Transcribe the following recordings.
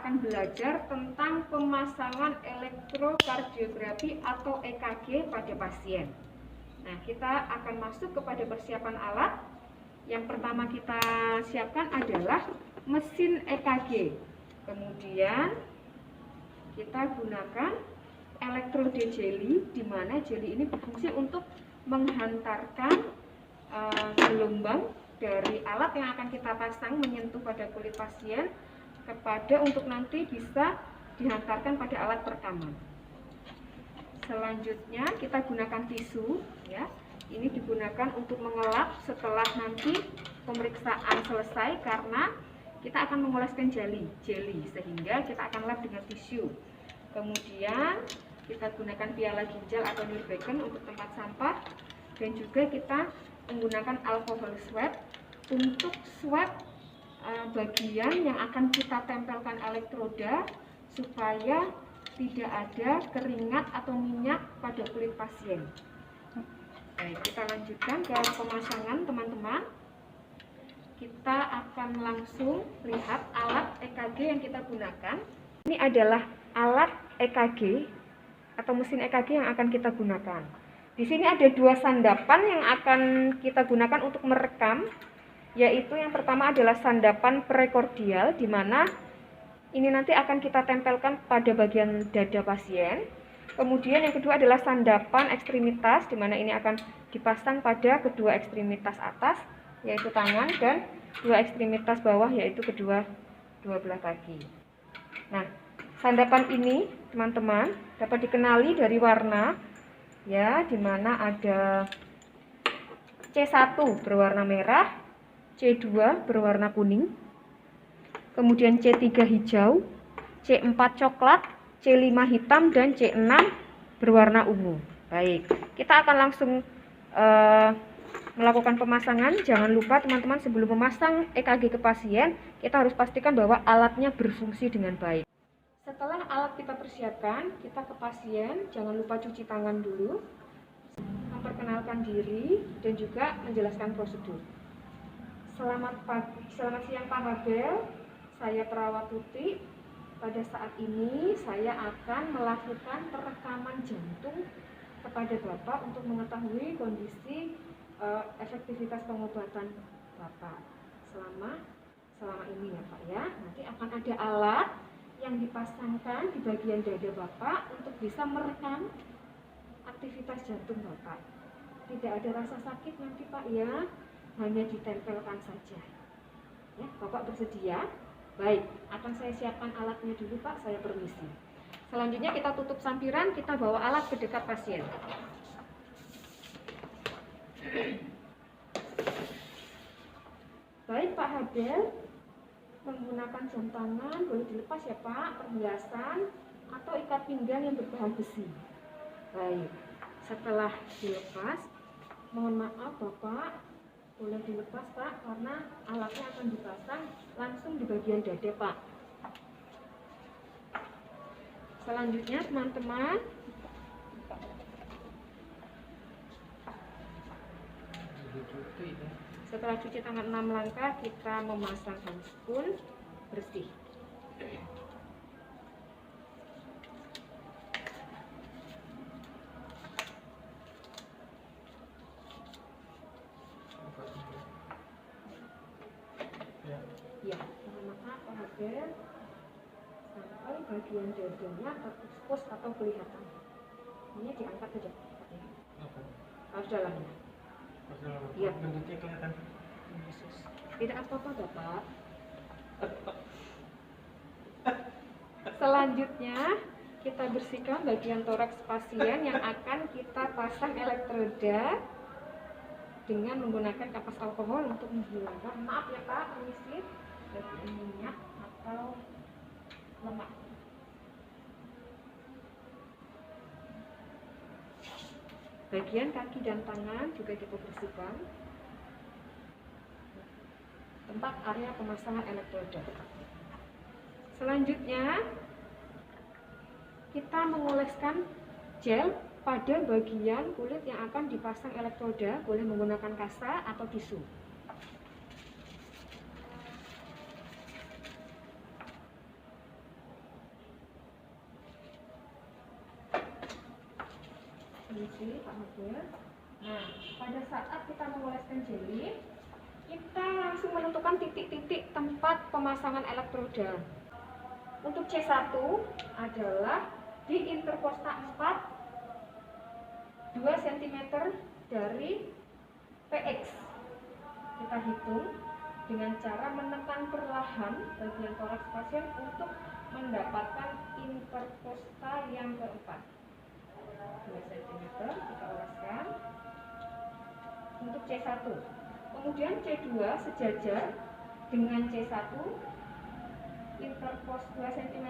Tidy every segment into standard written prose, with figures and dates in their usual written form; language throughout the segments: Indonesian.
akan belajar tentang pemasangan elektrokardiografi atau EKG pada pasien. Nah, kita akan masuk kepada persiapan alat. Yang pertama kita siapkan adalah mesin EKG. Kemudian kita gunakan elektrode jeli, di mana jeli ini berfungsi untuk menghantarkan gelombang dari alat yang akan kita pasang menyentuh pada kulit pasien kepada untuk nanti bisa dihantarkan pada alat perekaman. Selanjutnya kita gunakan tisu, ya. Ini digunakan untuk mengelap setelah nanti pemeriksaan selesai, karena kita akan mengoleskan jeli, sehingga kita akan lap dengan tisu. Kemudian kita gunakan piala ginjal atau nirbagen untuk tempat sampah, dan juga kita menggunakan alkohol swab untuk swab bagian yang akan kita tempelkan elektroda supaya tidak ada keringat atau minyak pada kulit pasien. Baik, kita lanjutkan ke pemasangan, teman-teman. Kita akan langsung lihat alat EKG yang kita gunakan. Ini adalah alat EKG atau mesin EKG yang akan kita gunakan. Di sini ada dua sandapan yang akan kita gunakan untuk merekam, yaitu yang pertama adalah sandapan prekordial, di mana ini nanti akan kita tempelkan pada bagian dada pasien. Kemudian yang kedua adalah sandapan ekstremitas, di mana ini akan dipasang pada kedua ekstremitas atas, yaitu tangan, dan dua ekstremitas bawah, yaitu kedua belah kaki. Nah, sandapan ini, teman-teman, dapat dikenali dari warna, ya, di mana ada C1 berwarna merah, C2 berwarna kuning, kemudian C3 hijau, C4 coklat, C5 hitam, dan C6 berwarna ungu. Baik, kita akan langsung melakukan pemasangan. Jangan lupa teman-teman, sebelum memasang EKG ke pasien, kita harus pastikan bahwa alatnya berfungsi dengan baik. Setelah alat kita persiapkan, kita ke pasien. Jangan lupa cuci tangan dulu, memperkenalkan diri, dan juga menjelaskan prosedur. Selamat siang Pak Habel, saya perawat Tuti. Pada saat ini saya akan melakukan perekaman jantung kepada Bapak untuk mengetahui kondisi efektivitas pengobatan Bapak selama ini, ya Pak, ya. Nanti akan ada alat yang dipasangkan di bagian dada Bapak untuk bisa merekam aktivitas jantung Bapak. Tidak ada rasa sakit nanti, Pak, ya. Hanya ditempelkan saja. Ya, Bapak bersedia? Baik, akan saya siapkan alatnya dulu, Pak. Saya permisi. Selanjutnya kita tutup sampiran, kita bawa alat ke dekat pasien. Baik, Pak Habel, menggunakan jam tangan boleh dilepas ya Pak, perhiasan atau ikat pinggang yang berbahan besi. Baik, setelah dilepas, mohon maaf Bapak, boleh dilepas Pak, karena alatnya akan dipasang langsung di bagian dada Pak. Selanjutnya teman-teman, setelah cuci tangan 6 langkah, kita memasang handphone bersih. Ya, mohon maaf Pak Habel, sampai bagian dadanya terpus atau kelihatan. Ini diangkat saja. Harus dalamnya. Iya. Bentuknya kelihatan. Tidak apa-apa Bapak. Selanjutnya kita bersihkan bagian toraks pasien yang akan kita pasang elektroda dengan menggunakan kapas alkohol untuk menghilangkan, maaf ya Pak, permisi, bagian minyak atau lemak. Bagian kaki dan tangan juga kita bersihkan, tempat area pemasangan elektroda. Selanjutnya kita mengoleskan gel pada bagian kulit yang akan dipasang elektroda, boleh menggunakan kasa atau tisu. permisi Pak Habib. Nah, pada saat kita mengoleskan jeli, kita langsung menentukan titik-titik tempat pemasangan elektroda. Untuk C1 adalah di interposta 4 2 cm dari PX. Kita hitung dengan cara menekan perlahan bagian toraks pasien untuk mendapatkan interposta yang keempat. 2 cm kita oleskan untuk C1. Kemudian C2 sejajar dengan C1, interpos 2 cm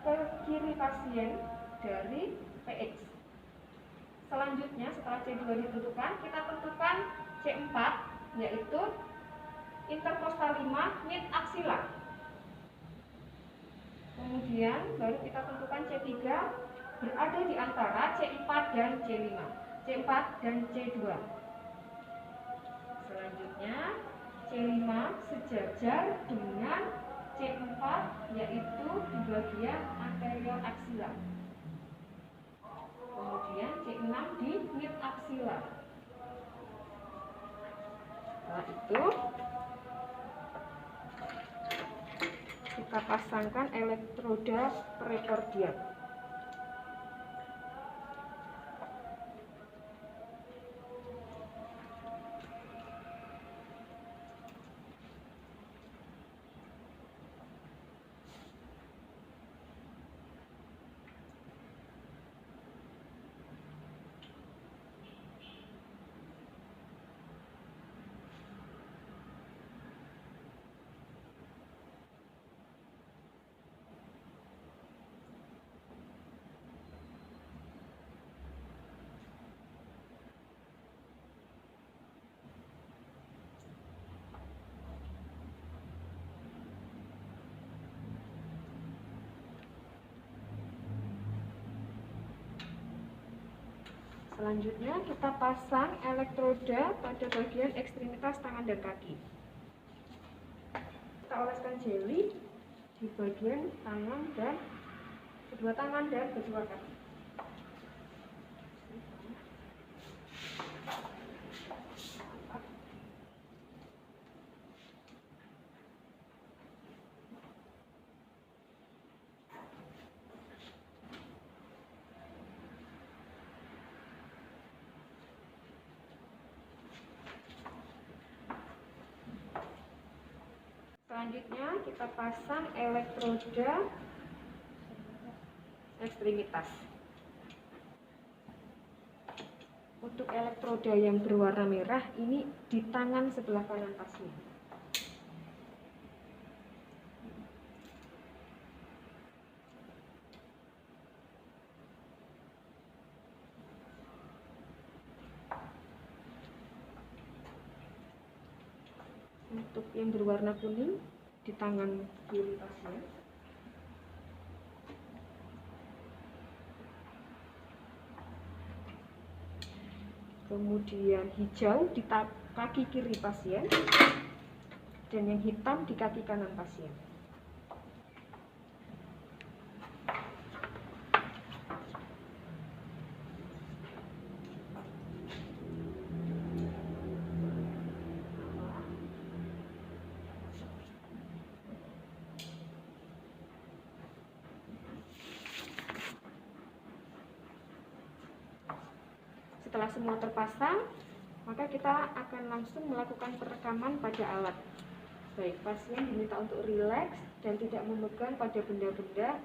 ke kiri pasien dari PX. Selanjutnya setelah C2 ditentukan, kita tentukan C4, yaitu interposta 5 mid axial. Kemudian baru kita tentukan C3 berada di antara C4 dan C5, C4 dan C2. Selanjutnya C5 sejajar dengan C4, yaitu di bagian anterior axial. Kemudian C6 di mid axial. Setelah itu kita pasangkan elektroda prekordial. Selanjutnya kita pasang elektroda pada bagian ekstremitas tangan dan kaki. Kita oleskan jeli di bagian tangan dan kedua tangan dan kedua kaki. Selanjutnya kita pasang elektroda ekstremitas. Untuk elektroda yang berwarna merah ini di tangan sebelah kanan pasien. Untuk yang berwarna kuning di tangan kiri pasien. Kemudian hijau di kaki kiri pasien dan yang hitam di kaki kanan pasien. Setelah semua terpasang, maka kita akan langsung melakukan perekaman pada alat. Baik, pasien diminta untuk rileks dan tidak memegang pada benda-benda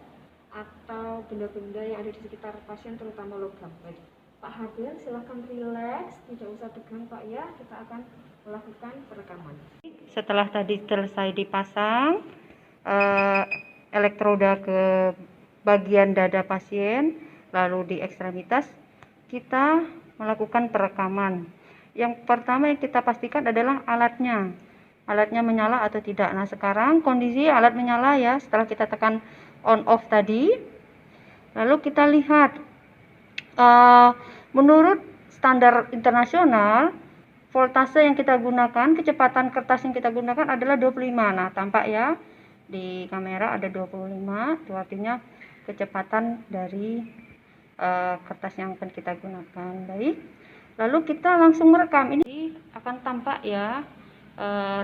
atau benda-benda yang ada di sekitar pasien, terutama logam. Baik, Pak Habil, silahkan rileks, tidak usah tegang Pak ya, kita akan melakukan perekaman. Setelah tadi selesai dipasang elektroda ke bagian dada pasien, lalu di ekstremitas, kita melakukan perekaman. Yang pertama yang kita pastikan adalah alatnya menyala atau tidak. Nah, sekarang kondisi alat menyala ya, setelah kita tekan on off tadi. Lalu kita lihat menurut standar internasional, voltase yang kita gunakan, kecepatan kertas yang kita gunakan adalah 25. Nah, tampak ya di kamera ada 25, itu artinya kecepatan dari kertas yang akan kita gunakan. Baik, lalu kita langsung merekam. Ini akan tampak ya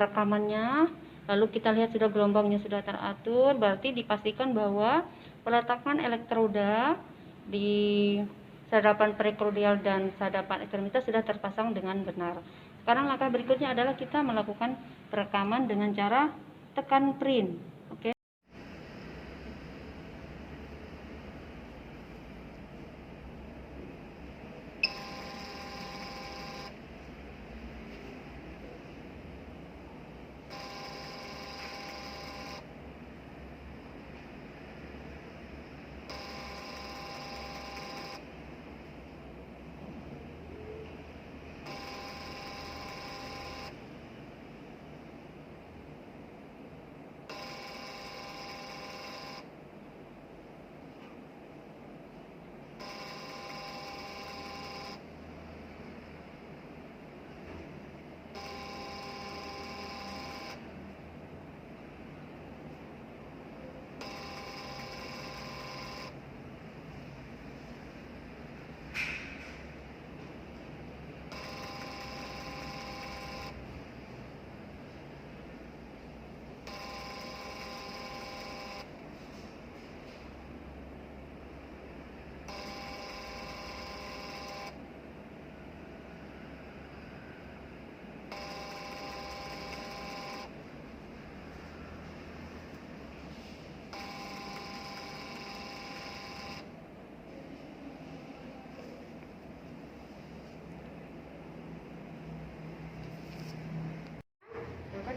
rekamannya. Lalu kita lihat sudah gelombangnya sudah teratur, berarti dipastikan bahwa peletakan elektroda di sadapan prekordial dan sadapan ekstremitas sudah terpasang dengan benar. Sekarang langkah berikutnya adalah kita melakukan perekaman dengan cara tekan print. Oke.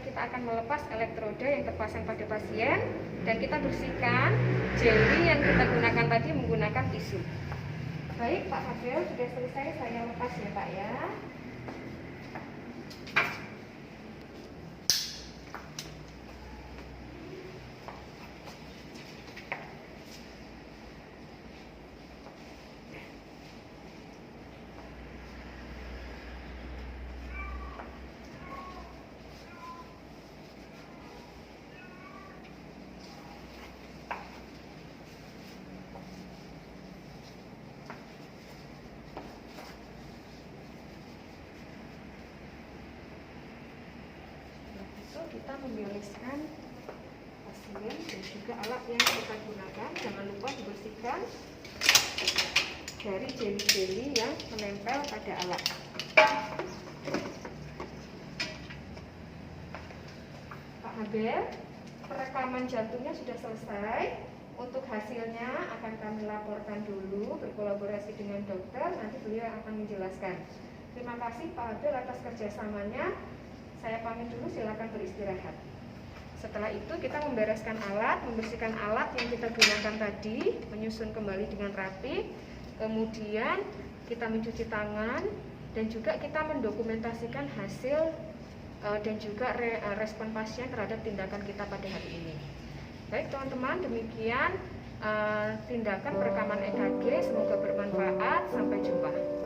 Kita akan melepas elektroda yang terpasang pada pasien dan kita bersihkan jelly yang kita gunakan tadi menggunakan tisu. Baik, Pak Fadil sudah selesai, saya lepas ya Pak ya. Kita membereskan pasien dan juga alat yang kita gunakan. Jangan lupa dibersihkan dari jeli-jeli yang menempel pada alat. Pak Habel, perekaman jantungnya sudah selesai. Untuk hasilnya akan kami laporkan dulu, berkolaborasi dengan dokter, nanti beliau akan menjelaskan. Terima kasih Pak Habel atas kerjasamanya. Saya pamit dulu, silakan beristirahat. Setelah itu kita membereskan alat, membersihkan alat yang kita gunakan tadi, menyusun kembali dengan rapi. Kemudian kita mencuci tangan dan juga kita mendokumentasikan hasil dan juga respon pasien terhadap tindakan kita pada hari ini. Baik teman-teman, demikian tindakan perekaman EKG. Semoga bermanfaat. Sampai jumpa.